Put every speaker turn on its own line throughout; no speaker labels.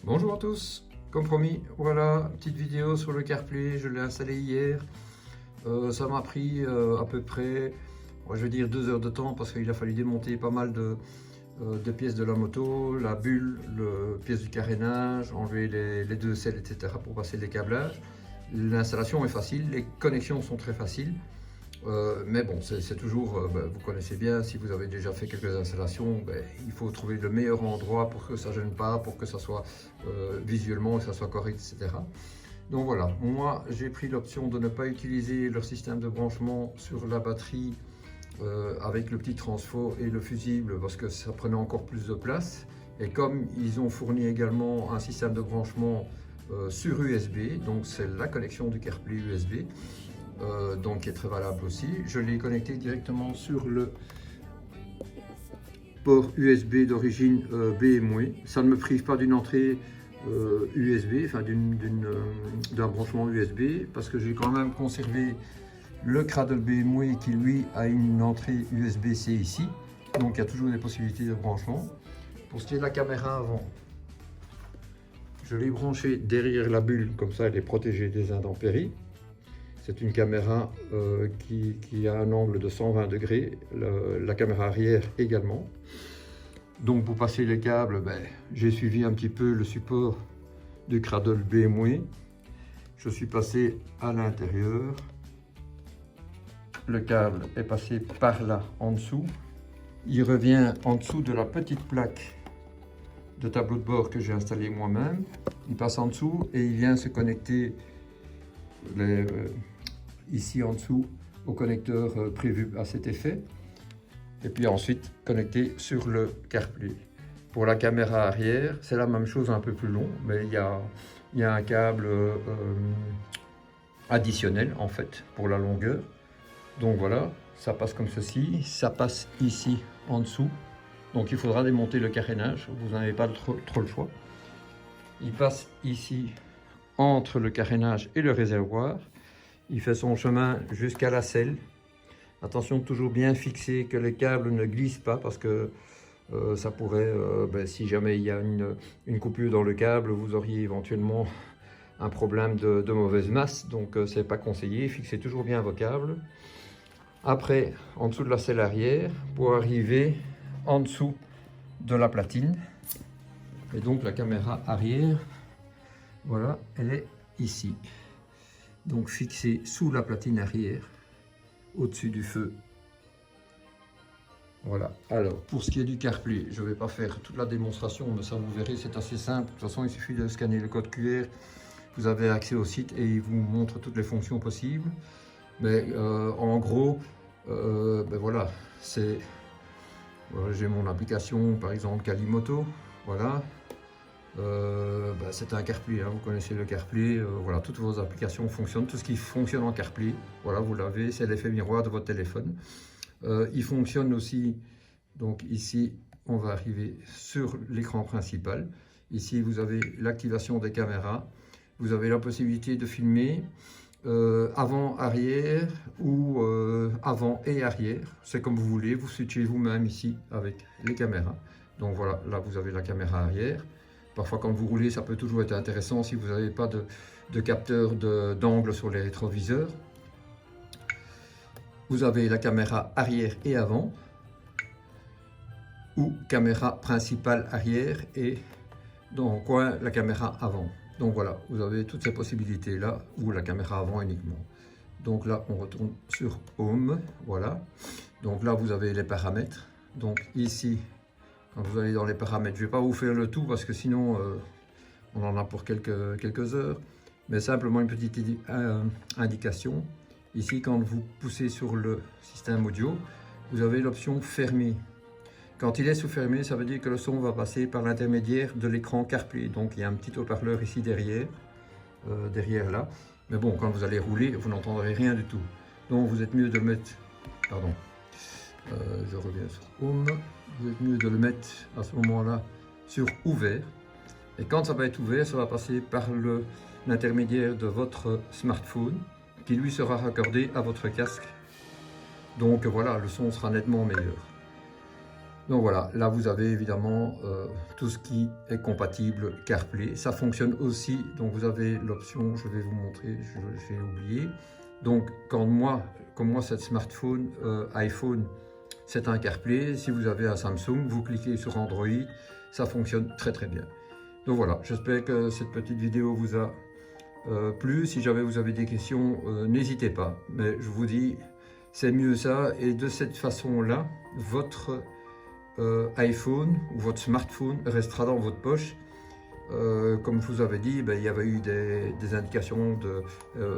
Bonjour à tous, comme promis, voilà, petite vidéo sur le CarPlay, je l'ai installé hier. Ça m'a pris à peu près, je vais dire 2 heures de temps parce qu'il a fallu démonter pas mal de pièces de la moto, la bulle, le pièce du carénage, enlever les deux selles, etc. pour passer les câblages. L'installation est facile, les connexions sont très faciles. Mais bon, c'est toujours, vous connaissez bien, si vous avez déjà fait quelques installations, il faut trouver le meilleur endroit pour que ça ne gêne pas, pour que ça soit visuellement, que ça soit correct, etc. Donc voilà, moi j'ai pris l'option de ne pas utiliser leur système de branchement sur la batterie avec le petit transfo et le fusible parce que ça prenait encore plus de place. Et comme ils ont fourni également un système de branchement sur USB, donc c'est la connexion du CarPlay USB. Donc qui est très valable aussi. Je l'ai connecté directement sur le port USB d'origine BMW. Ça ne me prive pas d'une entrée USB, enfin d'un branchement USB, parce que j'ai quand même conservé le cradle BMW qui lui a une entrée USB-C ici. Donc il y a toujours des possibilités de branchement. Pour ce qui est de la caméra avant, je l'ai branchée derrière la bulle, comme ça elle est protégée des intempéries. C'est une caméra qui a un angle de 120 degrés, la caméra arrière également. Donc pour passer les câbles, j'ai suivi un petit peu le support du cradle BMW. Je suis passé à l'intérieur. Le câble est passé par là en dessous. Il revient en dessous de la petite plaque de tableau de bord que j'ai installé moi-même. Il passe en dessous et il vient se connecter ici en dessous au connecteur prévu à cet effet, et puis ensuite connecté sur le CarPlay. Pour la caméra arrière, c'est la même chose, un peu plus long, mais il y a un câble additionnel en fait pour la longueur. Donc voilà, ça passe comme ceci, ça passe ici en dessous, donc il faudra démonter le carénage, vous n'avez pas trop le choix. Il passe ici entre le carénage et le réservoir. Il fait son chemin jusqu'à la selle. Attention de toujours bien fixer, que les câbles ne glissent pas parce que ça pourrait, si jamais il y a une coupure dans le câble, vous auriez éventuellement un problème de mauvaise masse. Donc c'est pas conseillé, fixez toujours bien vos câbles. Après, en dessous de la selle arrière, pour arriver en dessous de la platine. Et donc la caméra arrière, voilà, elle est ici. Donc fixé sous la platine arrière, au-dessus du feu. Voilà. Alors, pour ce qui est du CarPlay, je ne vais pas faire toute la démonstration, mais ça vous verrez, c'est assez simple. De toute façon, il suffit de scanner le code QR. Vous avez accès au site et il vous montre toutes les fonctions possibles. Mais en gros, voilà, j'ai mon application, par exemple Calimoto. Voilà. C'est un CarPlay, hein, vous connaissez le CarPlay, voilà, toutes vos applications fonctionnent, tout ce qui fonctionne en CarPlay, voilà, vous l'avez, c'est l'effet miroir de votre téléphone. Il fonctionne aussi, donc ici, on va arriver sur l'écran principal. Ici, vous avez l'activation des caméras, vous avez la possibilité de filmer avant, arrière ou avant et arrière, c'est comme vous voulez, vous switchez vous-même ici avec les caméras. Donc voilà, là vous avez la caméra arrière. Parfois, quand vous roulez, ça peut toujours être intéressant si vous n'avez pas de capteur d'angle sur les rétroviseurs. Vous avez la caméra arrière et avant, ou caméra principale arrière et dans le coin la caméra avant. Donc voilà, vous avez toutes ces possibilités-là, ou la caméra avant uniquement. Donc là, on retourne sur Home, voilà. Donc là, vous avez les paramètres. Donc ici, quand vous allez dans les paramètres, je ne vais pas vous faire le tout parce que sinon on en a pour quelques heures, mais simplement une petite indication. Ici, quand vous poussez sur le système audio, vous avez l'option fermée. Quand il est sous fermé, ça veut dire que le son va passer par l'intermédiaire de l'écran CarPlay. Donc il y a un petit haut-parleur ici derrière là. Mais bon, quand vous allez rouler, vous n'entendrez rien du tout. Donc vous êtes mieux de le mettre, pardon, je reviens sur Home. Vous êtes mieux de le mettre à ce moment-là sur ouvert. Et quand ça va être ouvert, ça va passer par l'intermédiaire de votre smartphone qui lui sera raccordé à votre casque. Donc voilà, le son sera nettement meilleur. Donc voilà, là vous avez évidemment tout ce qui est compatible CarPlay. Ça fonctionne aussi, donc vous avez l'option, je vais vous montrer, j'ai oublié. Donc comme moi c'est smartphone, iPhone, c'est un CarPlay. Si vous avez un Samsung, vous cliquez sur Android, ça fonctionne très très bien. Donc voilà, j'espère que cette petite vidéo vous a plu. Si jamais vous avez des questions, n'hésitez pas. Mais je vous dis, c'est mieux ça. Et de cette façon-là, votre iPhone ou votre smartphone restera dans votre poche. Comme je vous avais dit, il y avait eu des indications de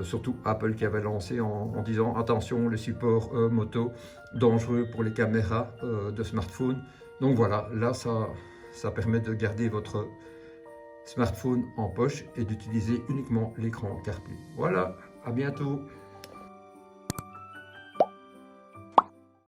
surtout Apple qui avait lancé en disant attention, les supports moto dangereux pour les caméras de smartphone. Donc voilà, là ça permet de garder votre smartphone en poche et d'utiliser uniquement l'écran CarPlay. Voilà, à bientôt.